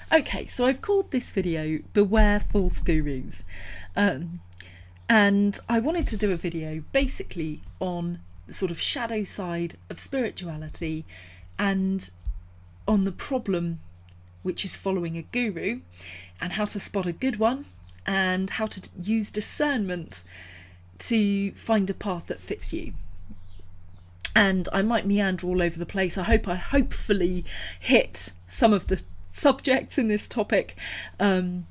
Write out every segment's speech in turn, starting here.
Okay, so I've called this video Beware False Gurus. And I wanted to do a video basically on the sort of shadow side of spirituality and on the problem which is following a guru, and how to spot a good one, and how to use discernment to find a path that fits you. And I might meander all over the place. I hopefully hit some of the subjects in this topic. But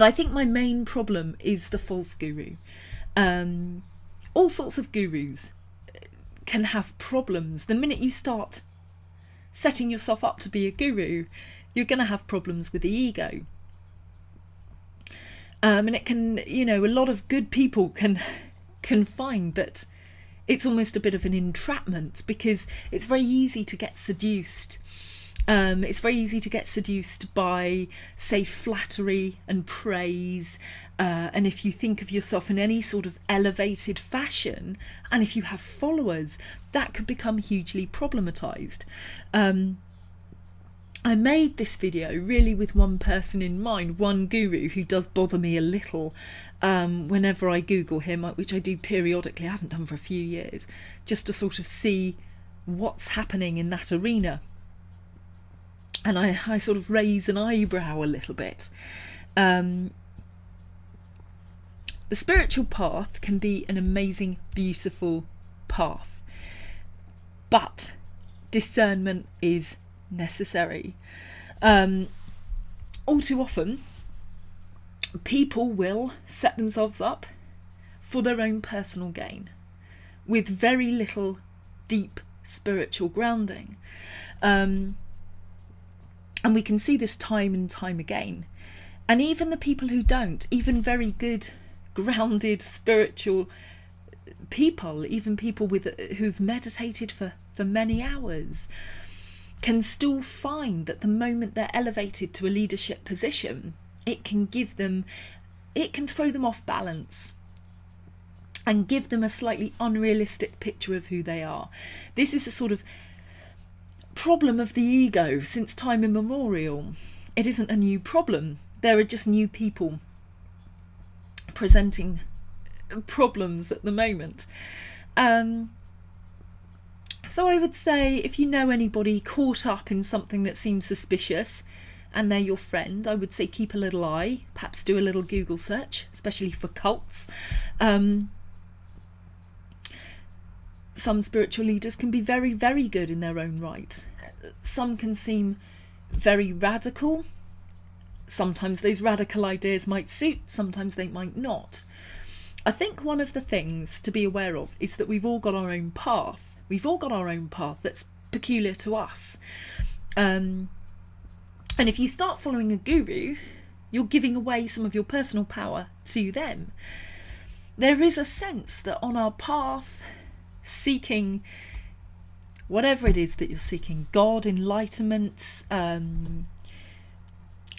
I think my main problem is the false guru. All sorts of gurus can have problems. The minute you start setting yourself up to be a guru, you're going to have problems with the ego. And it can, a lot of good people can find that it's almost a bit of an entrapment, because it's very easy to get seduced. It's very easy to get seduced by, say, flattery and praise. And if you think of yourself in any sort of elevated fashion, and if you have followers, that could become hugely problematized. I made this video really with one person in mind, one guru who does bother me a little whenever I Google him, which I do periodically. I haven't done for a few years, just to sort of see what's happening in that arena. And I sort of raise an eyebrow a little bit. The spiritual path can be an amazing, beautiful path, but discernment is necessary. All too often, people will set themselves up for their own personal gain with very little deep spiritual grounding. And we can see this time and time again. And even the people who don't, even very good, grounded, spiritual people, even people who've meditated for many hours, can still find that the moment they're elevated to a leadership position, it can throw them off balance and give them a slightly unrealistic picture of who they are. This is a sort of problem of the ego since time immemorial. It isn't a new problem. There are just new people presenting problems at the moment. So I would say, if you know anybody caught up in something that seems suspicious and they're your friend, I would say keep a little eye, perhaps do a little Google search, especially for cults. Some spiritual leaders can be very, very good in their own right. Some can seem very radical. Sometimes those radical ideas might suit, sometimes they might not. I think one of the things to be aware of is that we've all got our own path. We've all got our own path that's peculiar to us. And if you start following a guru, you're giving away some of your personal power to them. There is a sense that on our path, seeking whatever it is that you're seeking, God, enlightenment,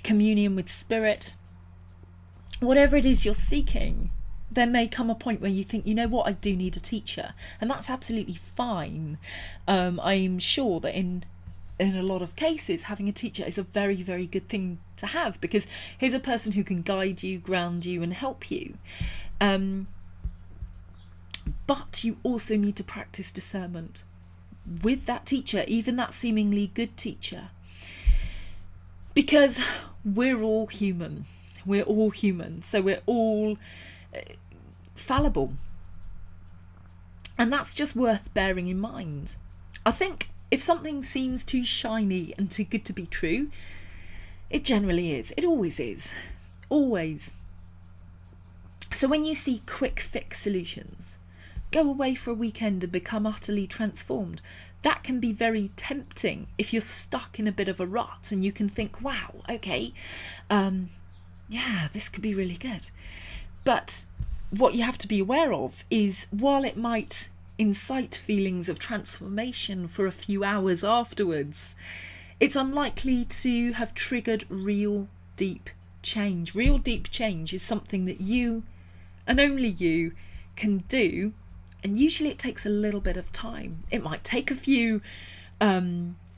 communion with spirit, whatever it is you're seeking, there may come a point where you think, you know what, I do need a teacher, and that's absolutely fine. I'm sure that in a lot of cases, having a teacher is a very, very good thing to have, because here's a person who can guide you, ground you, and help you. But you also need to practice discernment with that teacher, even that seemingly good teacher, because we're all human. We're all human, so we're all fallible, and that's just worth bearing in mind. I think if something seems too shiny and too good to be true, it generally is. It always is. Always. So when you see quick fix solutions, go away for a weekend and become utterly transformed, that can be very tempting if you're stuck in a bit of a rut and you can think, wow, okay, yeah, this could be really good. But what you have to be aware of is, while it might incite feelings of transformation for a few hours afterwards, it's unlikely to have triggered real deep change. Real deep change is something that you, and only you, can do, and usually it takes a little bit of time. It might take a few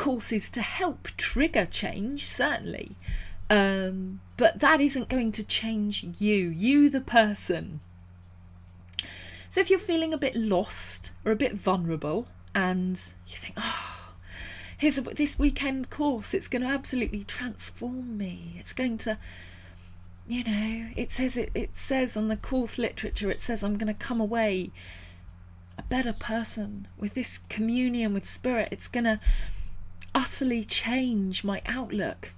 courses to help trigger change, certainly. But that isn't going to change you the person. So if you're feeling a bit lost or a bit vulnerable and you think, here's this weekend course, it's going to absolutely transform me. It's going to, it says on the course literature, it says I'm going to come away a better person with this communion with spirit. It's going to utterly change my outlook.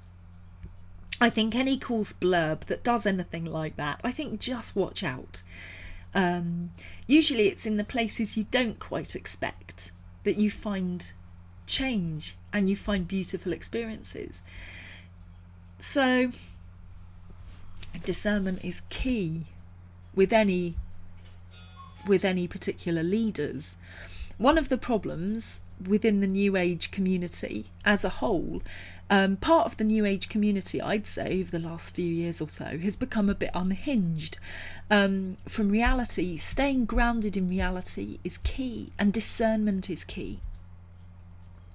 I think any course blurb that does anything like that, I think just watch out. Usually it's in the places you don't quite expect that you find change and you find beautiful experiences. So discernment is key with any particular leaders. One of the problems within the New Age community as a whole, part of the New Age community, I'd say, over the last few years or so, has become a bit unhinged from reality. Staying grounded in reality is key, and discernment is key.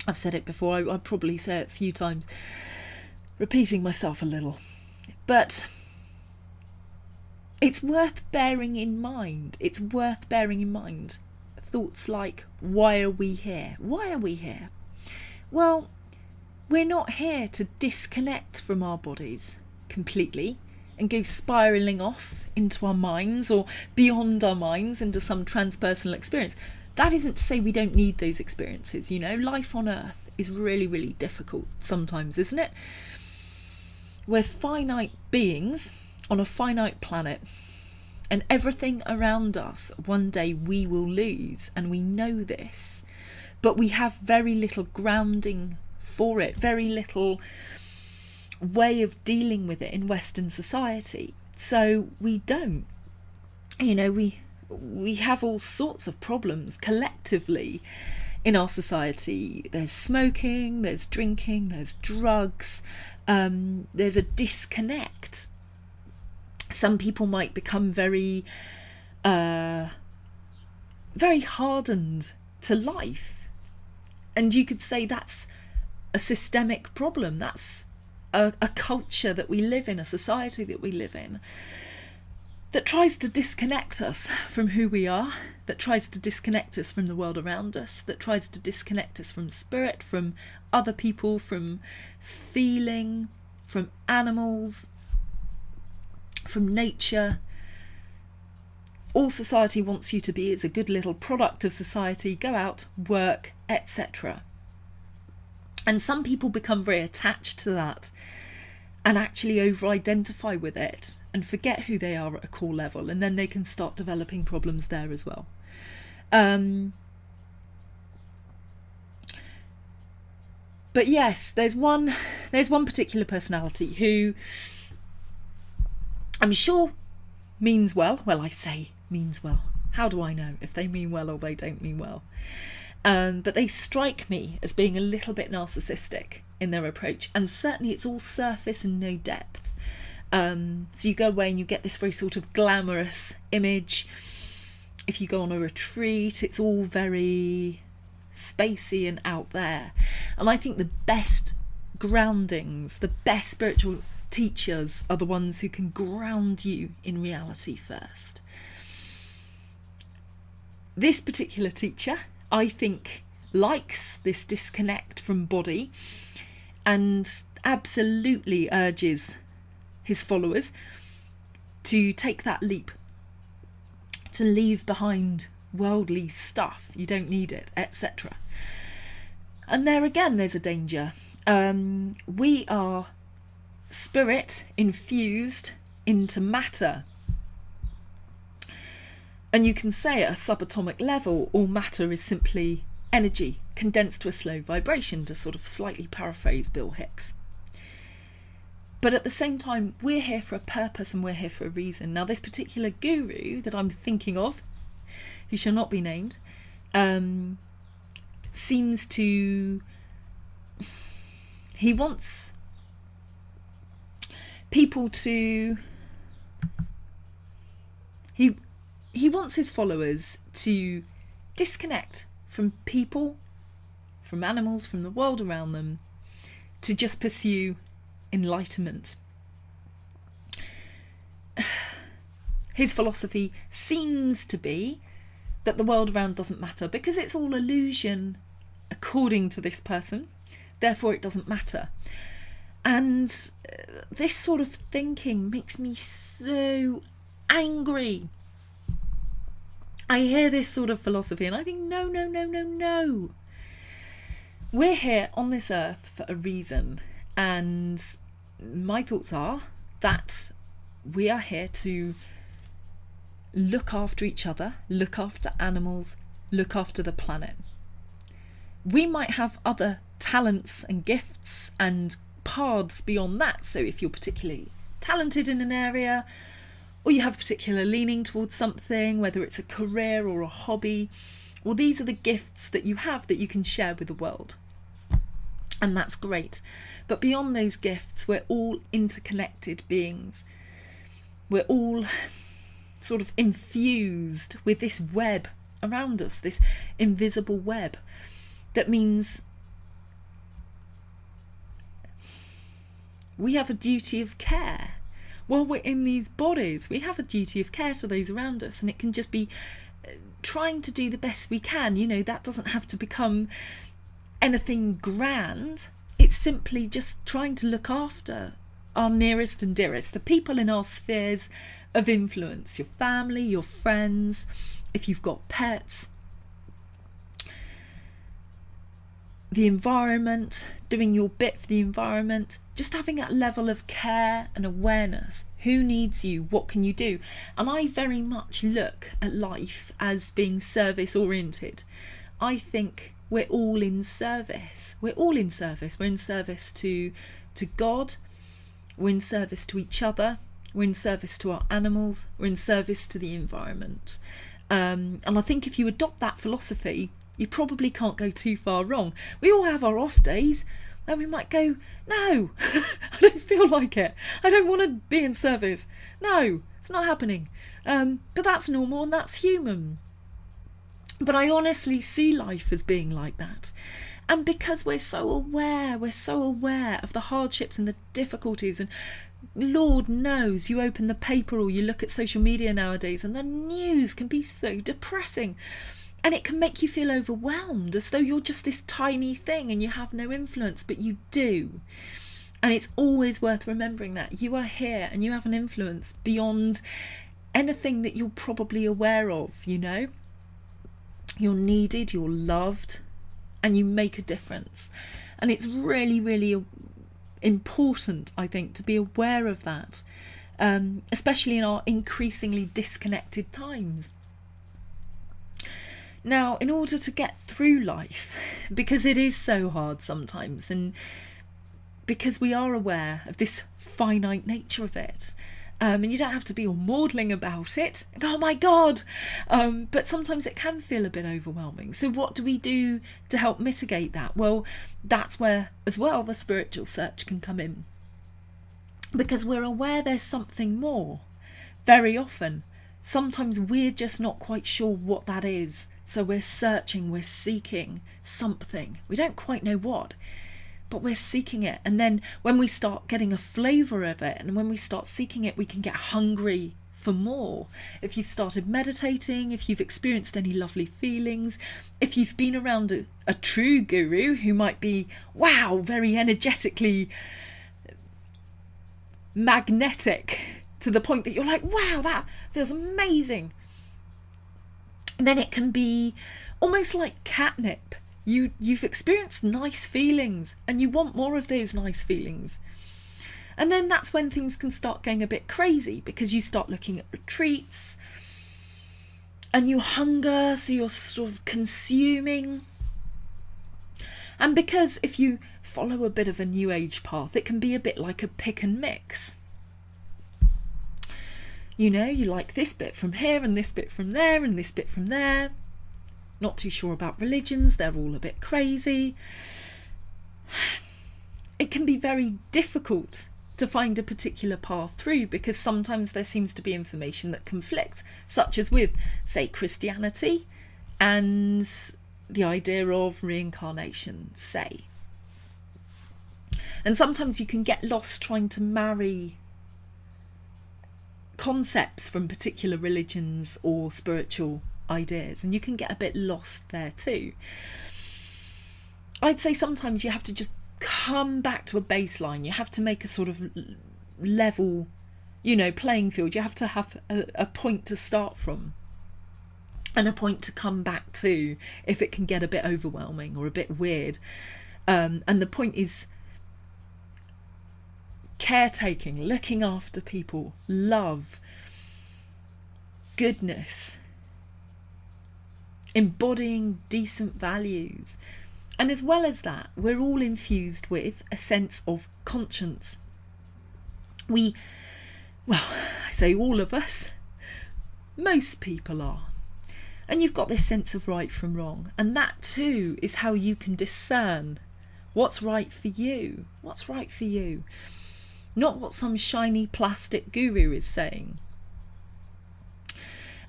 I've said it before, I probably say it a few times, repeating myself a little. But it's worth bearing in mind. It's worth bearing in mind thoughts like, why are we here? Why are we here? Well, we're not here to disconnect from our bodies completely and go spiralling off into our minds or beyond our minds into some transpersonal experience. That isn't to say we don't need those experiences. Life on Earth is really, really difficult sometimes, isn't it? We're finite beings on a finite planet, and everything around us one day we will lose, and we know this, but we have very little grounding for it, very little way of dealing with it in Western society. So we don't, we have all sorts of problems collectively in our society. There's smoking, there's drinking, there's drugs, there's a disconnect. Some people might become very hardened to life. And you could say that's a systemic problem. That's a culture that we live in, a society that we live in, that tries to disconnect us from who we are, that tries to disconnect us from the world around us, that tries to disconnect us from spirit, from other people, from feeling, from animals, from nature. All society wants you to be is a good little product of society, go out, work, etc. And some people become very attached to that and actually over-identify with it and forget who they are at a core level, and then they can start developing problems there as well. But yes, there's one particular personality who I'm sure means well. Well, I say means well. How do I know if they mean well or they don't mean well? But they strike me as being a little bit narcissistic in their approach. And certainly it's all surface and no depth. So you go away and you get this very sort of glamorous image. If you go on a retreat, it's all very spacey and out there. And I think the best groundings, the best spiritual teachers are the ones who can ground you in reality first. This particular teacher, I think, likes this disconnect from body and absolutely urges his followers to take that leap, to leave behind worldly stuff. You don't need it, etc. And there again, there's a danger. We are spirit infused into matter. And you can say at a subatomic level, all matter is simply energy condensed to a slow vibration, to sort of slightly paraphrase Bill Hicks. But at the same time, we're here for a purpose and we're here for a reason. Now, this particular guru that I'm thinking of, who shall not be named, seems to... He wants people to... He wants his followers to disconnect from people, from animals, from the world around them, to just pursue enlightenment. His philosophy seems to be that the world around doesn't matter because it's all illusion, according to this person. Therefore, it doesn't matter. And this sort of thinking makes me so angry. I hear this sort of philosophy and I think, no, no, no, no, no. We're here on this earth for a reason. And my thoughts are that we are here to look after each other, look after animals, look after the planet. We might have other talents and gifts and paths beyond that. So if you're particularly talented in an area, or you have a particular leaning towards something, whether it's a career or a hobby, well, these are the gifts that you have that you can share with the world. And that's great. But beyond those gifts, we're all interconnected beings. We're all sort of infused with this web around us, this invisible web. That means we have a duty of care. While we're in these bodies, we have a duty of care to those around us, and it can just be trying to do the best we can. You know, that doesn't have to become anything grand. It's simply just trying to look after our nearest and dearest, the people in our spheres of influence, your family, your friends, if you've got pets, the environment, doing your bit for the environment, just having that level of care and awareness. Who needs you? What can you do? And I very much look at life as being service oriented. I think we're all in service. We're all in service. We're in service to God. We're in service to each other. We're in service to our animals. We're in service to the environment. And I think if you adopt that philosophy, you probably can't go too far wrong. We all have our off days where we might go, no, I don't feel like it. I don't want to be in service. No, it's not happening. But that's normal and that's human. But I honestly see life as being like that. And because we're so aware of the hardships and the difficulties, and Lord knows, you open the paper or you look at social media nowadays and the news can be so depressing. And it can make you feel overwhelmed, as though you're just this tiny thing and you have no influence, but you do. And it's always worth remembering that you are here and you have an influence beyond anything that you're probably aware of, you know. You're needed, you're loved, and you make a difference. And it's really, really important, I think, to be aware of that, especially in our increasingly disconnected times. Now, in order to get through life, because it is so hard sometimes, and because we are aware of this finite nature of it, and you don't have to be all maudling about it, oh my God, but sometimes it can feel a bit overwhelming. So what do we do to help mitigate that? Well, that's where, as well, the spiritual search can come in. Because we're aware there's something more. Very often, sometimes we're just not quite sure what that is. So we're searching, we're seeking something. We don't quite know what, but we're seeking it. And then when we start getting a flavour of it, and when we start seeking it, we can get hungry for more. If you've started meditating, if you've experienced any lovely feelings, if you've been around a true guru who might be, wow, very energetically magnetic to the point that you're like, wow, that feels amazing. Then it can be almost like catnip. You've experienced nice feelings and you want more of those nice feelings. And then that's when things can start going a bit crazy, because you start looking at retreats and you hunger, so you're sort of consuming. And because if you follow a bit of a new age path, it can be a bit like a pick and mix. You know, you like this bit from here and this bit from there and this bit from there. Not too sure about religions, they're all a bit crazy. It can be very difficult to find a particular path through, because sometimes there seems to be information that conflicts, such as with, say, Christianity and the idea of reincarnation, say. And sometimes you can get lost trying to marry concepts from particular religions or spiritual ideas, and you can get a bit lost there too. I'd say sometimes you have to just come back to a baseline. You have to make a sort of level, playing field. You have to have a point to start from and a point to come back to if it can get a bit overwhelming or a bit weird. And the point is caretaking, looking after people, love, goodness, embodying decent values. And as well as that, we're all infused with a sense of conscience. I say all of us, most people are. And you've got this sense of right from wrong. And that too is how you can discern what's right for you. What's right for you. Not what some shiny plastic guru is saying.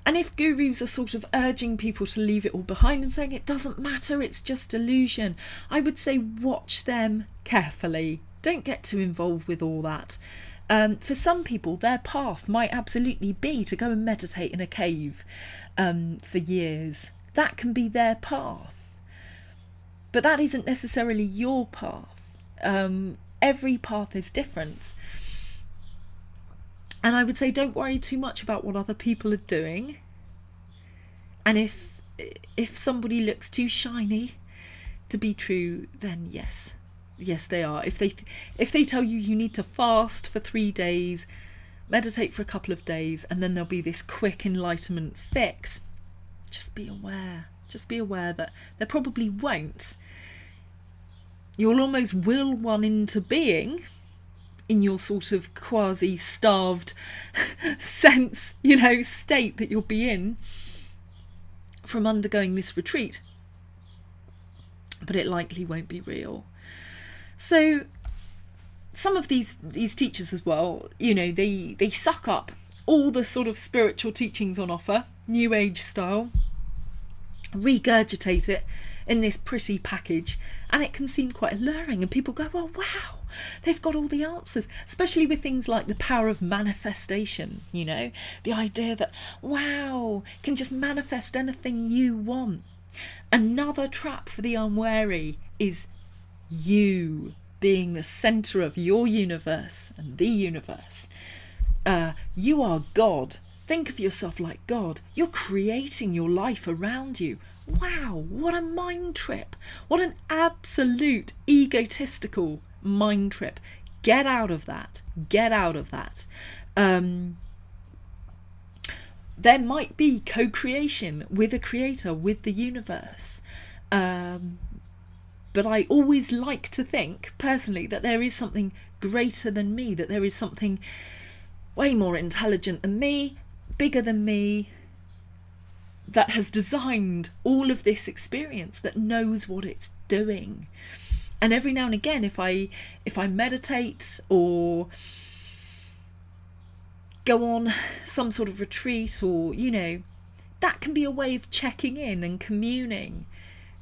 And if gurus are sort of urging people to leave it all behind and saying it doesn't matter, it's just illusion, I would say watch them carefully. Don't get too involved with all that. For some people, their path might absolutely be to go and meditate in a cave for years. That can be their path. But that isn't necessarily your path. Every path is different. And I would say don't worry too much about what other people are doing. And if somebody looks too shiny to be true, then yes they are. If they tell you need to fast for 3 days, meditate for a couple of days, and then there'll be this quick enlightenment fix, just be aware. Just be aware that there probably won't. You'll almost will one into being in your sort of quasi-starved sense, state that you'll be in from undergoing this retreat. But it likely won't be real. So some of these teachers as well, they suck up all the sort of spiritual teachings on offer, New Age style, regurgitate it in this pretty package, and it can seem quite alluring, and people go, well, wow, they've got all the answers, especially with things like the power of manifestation, the idea that, wow, can just manifest anything you want. Another trap for the unwary is you being the centre of your universe and the universe. You are God. Think of yourself like God. You're creating your life around you. Wow, what a mind trip. What an absolute egotistical mind trip. Get out of that. Get out of that. There might be co-creation with a creator, with the universe. But I always like to think, personally, that there is something greater than me, that there is something way more intelligent than me, bigger than me, that has designed all of this experience, that knows what it's doing. And every now and again, if I meditate or go on some sort of retreat, or that can be a way of checking in and communing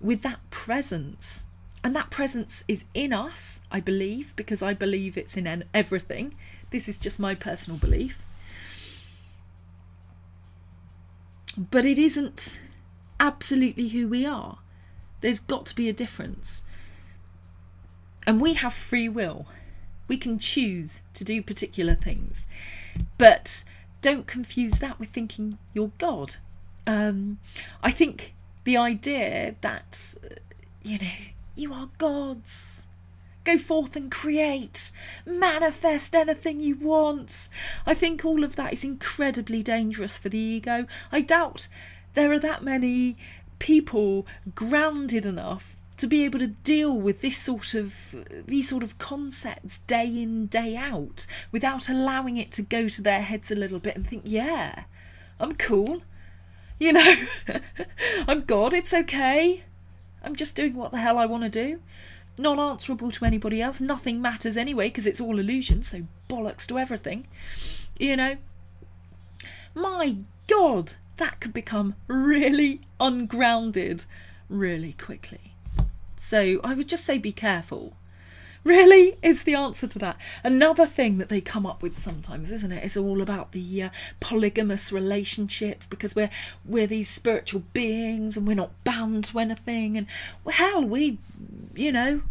with that presence. And that presence is in us, I believe, because I believe it's in everything. This is just my personal belief. But it isn't absolutely who we are. There's got to be a difference. And we have free will. We can choose to do particular things. But don't confuse that with thinking you're God. I think the idea that, you are gods. Go forth and create. Manifest anything you want. I think all of that is incredibly dangerous for the ego. I doubt there are that many people grounded enough to be able to deal with these sort of concepts day in, day out, without allowing it to go to their heads a little bit and think, yeah, I'm cool. I'm God, it's okay. I'm just doing what the hell I want to do. Not answerable to anybody else. Nothing matters anyway, because it's all illusion, so bollocks to everything. My God, that could become really ungrounded really quickly. So I would just say be careful. Really is the answer to that. Another thing that they come up with sometimes, isn't it? It's all about the polygamous relationships, because we're these spiritual beings and we're not bound to anything. And well, hell, you know,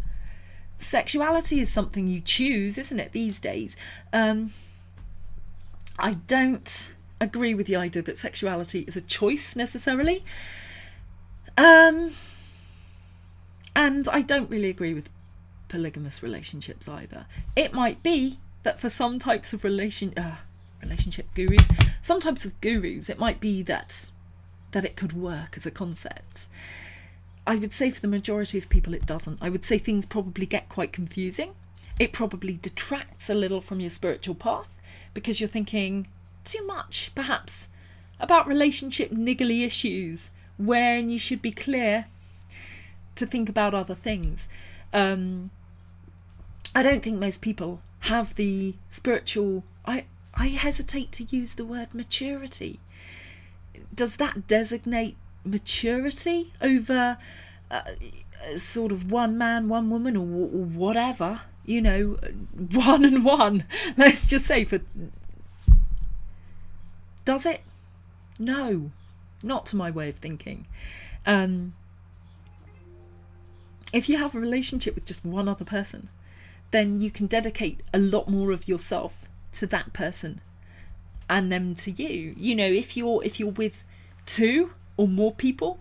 sexuality is something you choose, isn't it, these days? I don't agree with the idea that sexuality is a choice necessarily. And I don't really agree with polygamous relationships either. It might be that for some types of relationship gurus, some types of gurus, it might be that it could work as a concept. I would say for the majority of people it doesn't. I would say things probably get quite confusing. It probably detracts a little from your spiritual path, because you're thinking too much, perhaps, about relationship niggly issues when you should be clear to think about other things. I don't think most people have the spiritual... I hesitate to use the word maturity. Does that designate maturity over sort of one man, one woman, or whatever? You know, one and one. Let's just say Does it? No, not to my way of thinking. If you have a relationship with just one other person, then you can dedicate a lot more of yourself to that person and them to you. You know, if you're with two or more people,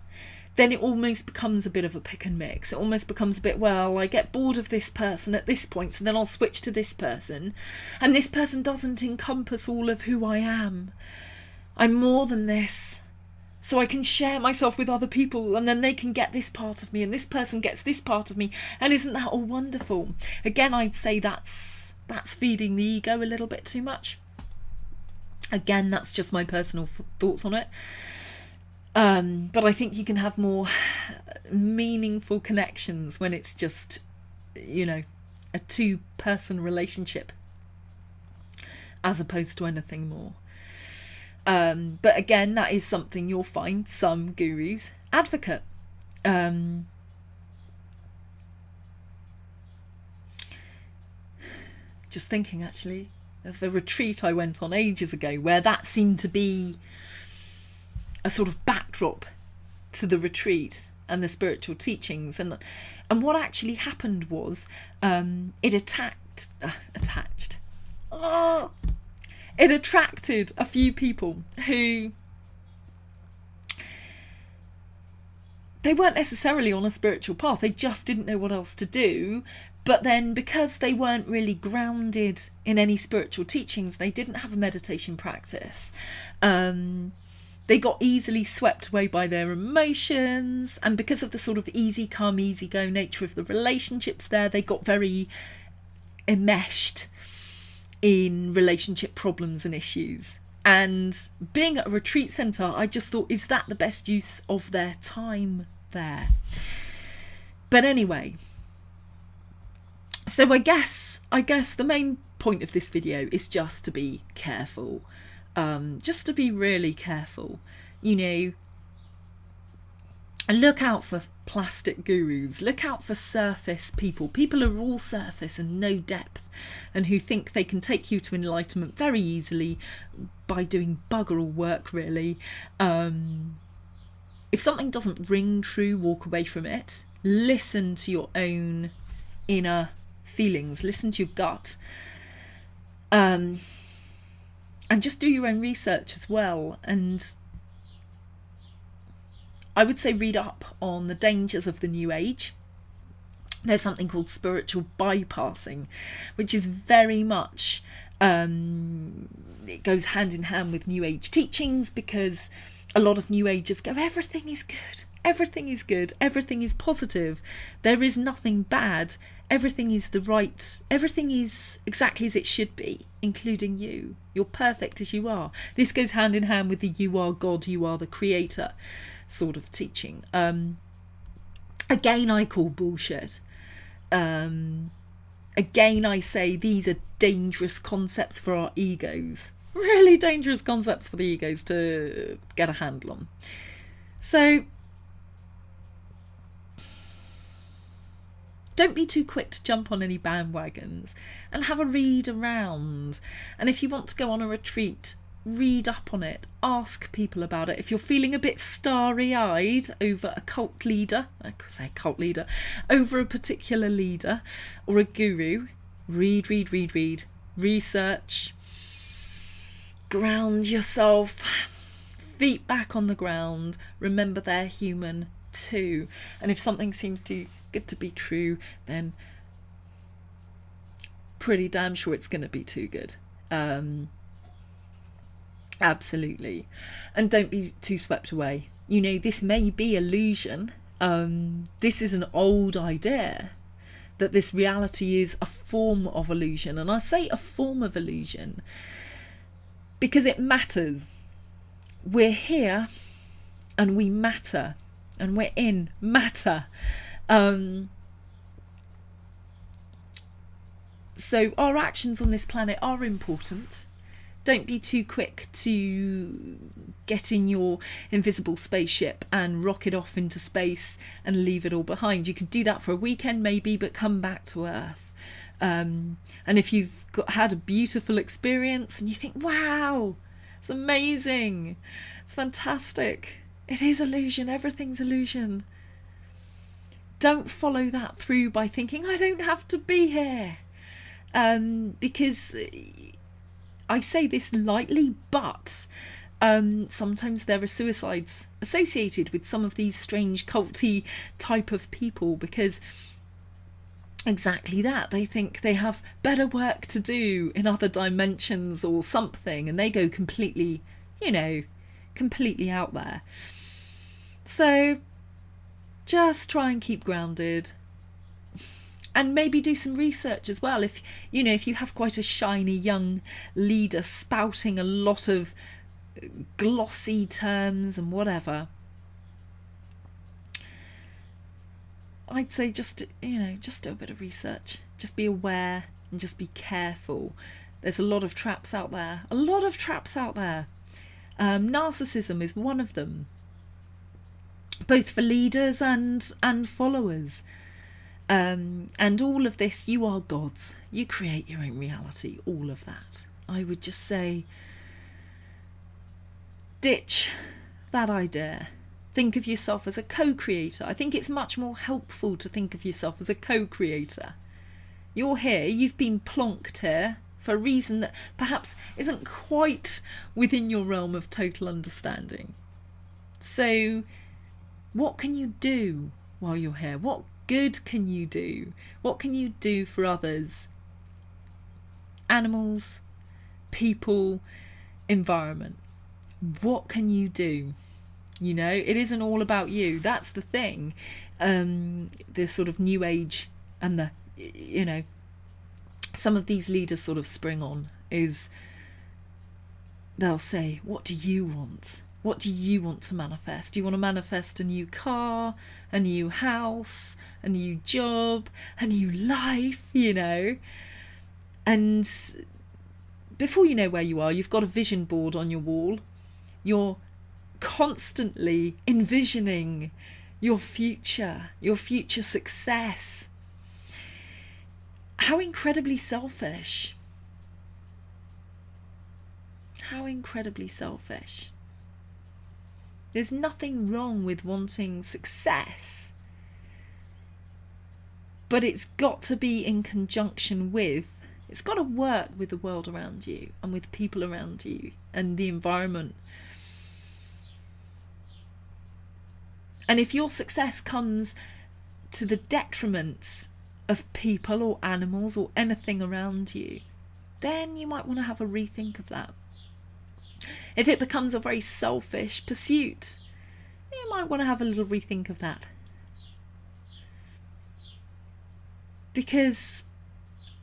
then it almost becomes a bit of a pick and mix. It almost becomes a bit, well, I get bored of this person at this point, so then I'll switch to this person. And this person doesn't encompass all of who I am. I'm more than this. So I can share myself with other people, and then they can get this part of me, and this person gets this part of me. And isn't that all wonderful? Again, I'd say that's feeding the ego a little bit too much. Again, that's just my personal thoughts on it. But I think you can have more meaningful connections when it's just, you know, a two-person relationship as opposed to anything more. But again, that is something you'll find some gurus advocate. Just thinking actually of a retreat I went on ages ago where that seemed to be a sort of backdrop to the retreat and the spiritual teachings. And what actually happened was it attracted a few people who they weren't necessarily on a spiritual path. They just didn't know what else to do. But then because they weren't really grounded in any spiritual teachings, they didn't have a meditation practice. They got easily swept away by their emotions. And because of the sort of easy come, easy go nature of the relationships there, they got very enmeshed in relationship problems and issues. And being at a retreat centre, I just thought, is that the best use of their time there? But anyway, so I guess the main point of this video is just to be careful, just to be really careful, you know. And look out for plastic gurus, look out for surface people who are all surface and no depth, and who think they can take you to enlightenment very easily by doing bugger all work, really. If something doesn't ring true, walk away from it. Listen to your own inner feelings, listen to your gut, and just do your own research as well. And I would say read up on the dangers of the New Age. There's something called spiritual bypassing, which is very much, it goes hand in hand with New Age teachings, because a lot of New Agers go, everything is good, everything is good, everything is positive, there is nothing bad, everything is everything is exactly as it should be, including you. You're perfect as you are. This goes hand in hand with the you are God, you are the creator sort of teaching. Again, I call bullshit. Again, I say these are dangerous concepts for our egos. Really dangerous concepts for the egos to get a handle on. So Don't be too quick to jump on any bandwagons, and have a read around. And if you want to go on a retreat, read up on it, ask people about it. If you're feeling a bit starry-eyed over a cult leader, I could say cult leader, over a particular leader or a guru, read, research, ground yourself, feet back on the ground. Remember, they're human too. And if something seems too good to be true, then pretty damn sure it's going to be too good. Absolutely. And don't be too swept away. You know, this may be illusion. This is an old idea that this reality is a form of illusion. And I say a form of illusion because it matters. We're here and we matter, and we're in matter. So our actions on this planet are important. Don't be too quick to get in your invisible spaceship and rocket off into space and leave it all behind. You could do that for a weekend maybe, but come back to Earth. And if you've had a beautiful experience and you think, wow, it's amazing, it's fantastic, it is illusion, everything's illusion. Don't follow that through by thinking, I don't have to be here. Because I say this lightly, but sometimes there are suicides associated with some of these strange culty type of people, because exactly that, they think they have better work to do in other dimensions or something, and they go completely, completely out there. So just try and keep grounded. And maybe do some research as well. If you have quite a shiny young leader spouting a lot of glossy terms and whatever, I'd say just do a bit of research. Just be aware and just be careful. There's a lot of traps out there. Narcissism is one of them, both for leaders and followers. And all of this, you are gods. You create your own reality, all of that. I would just say, ditch that idea. Think of yourself as a co-creator. I think it's much more helpful to think of yourself as a co-creator. You're here, you've been plonked here for a reason that perhaps isn't quite within your realm of total understanding. So what can you do while you're here? What good can you do? What can you do for others? Animals, people, environment. What can you do? It isn't all about you. That's the thing. The sort of new age and the, some of these leaders sort of spring on is they'll say, what do you want? What do you want to manifest? Do you want to manifest a new car, a new house, a new job, a new life, And before you know where you are, you've got a vision board on your wall. You're constantly envisioning your future success. How incredibly selfish. How incredibly selfish. There's nothing wrong with wanting success, but it's got to be in conjunction with, it's got to work with the world around you and with people around you and the environment. And if your success comes to the detriment of people or animals or anything around you, then you might want to have a rethink of that. If it becomes a very selfish pursuit, you might want to have a little rethink of that. Because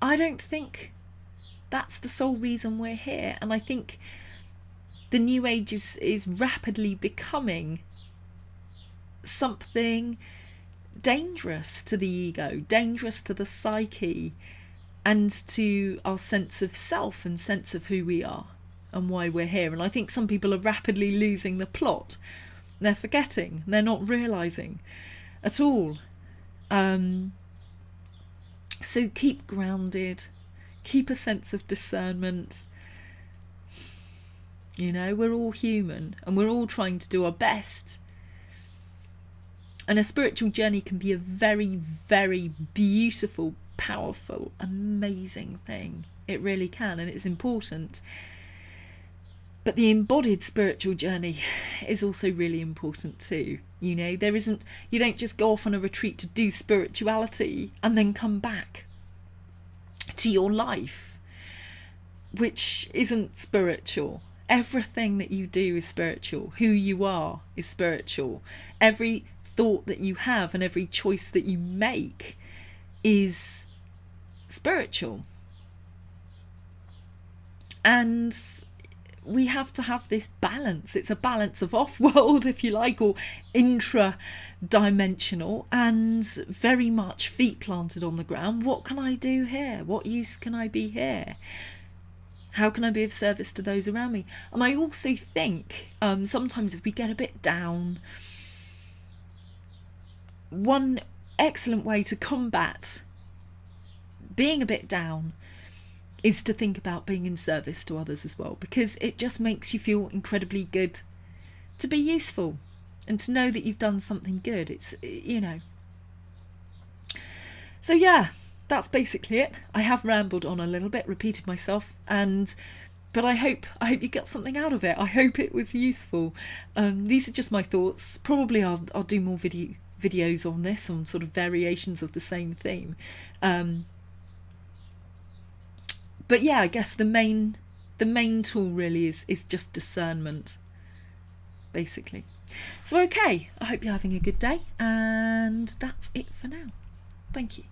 I don't think that's the sole reason we're here. And I think the new age is rapidly becoming something dangerous to the ego, dangerous to the psyche, and to our sense of self and sense of who we are and why we're here. And I think some people are rapidly losing the plot. They're forgetting, they're not realising at all. So keep grounded, keep a sense of discernment. You know, we're all human and we're all trying to do our best. And a spiritual journey can be a very, very beautiful, powerful, amazing thing. It really can, and it's important. But the embodied spiritual journey is also really important too. You know, you don't just go off on a retreat to do spirituality and then come back to your life, which isn't spiritual. Everything that you do is spiritual. Who you are is spiritual. Every thought that you have and every choice that you make is spiritual. And we have to have this balance. It's a balance of off-world, if you like, or intra-dimensional, and very much feet planted on the ground. What can I do here? What use can I be here? How can I be of service to those around me? And I also think sometimes if we get a bit down, one excellent way to combat being a bit down is to think about being in service to others as well, because it just makes you feel incredibly good to be useful and to know that you've done something good. It's, you know. So yeah, that's basically it. I have rambled on a little bit, repeated myself, but I hope you get something out of it. I hope it was useful. These are just my thoughts. Probably I'll do more videos on this, on sort of variations of the same theme. But yeah, I guess the main tool really is just discernment, basically. So okay, I hope you're having a good day, and that's it for now. Thank you.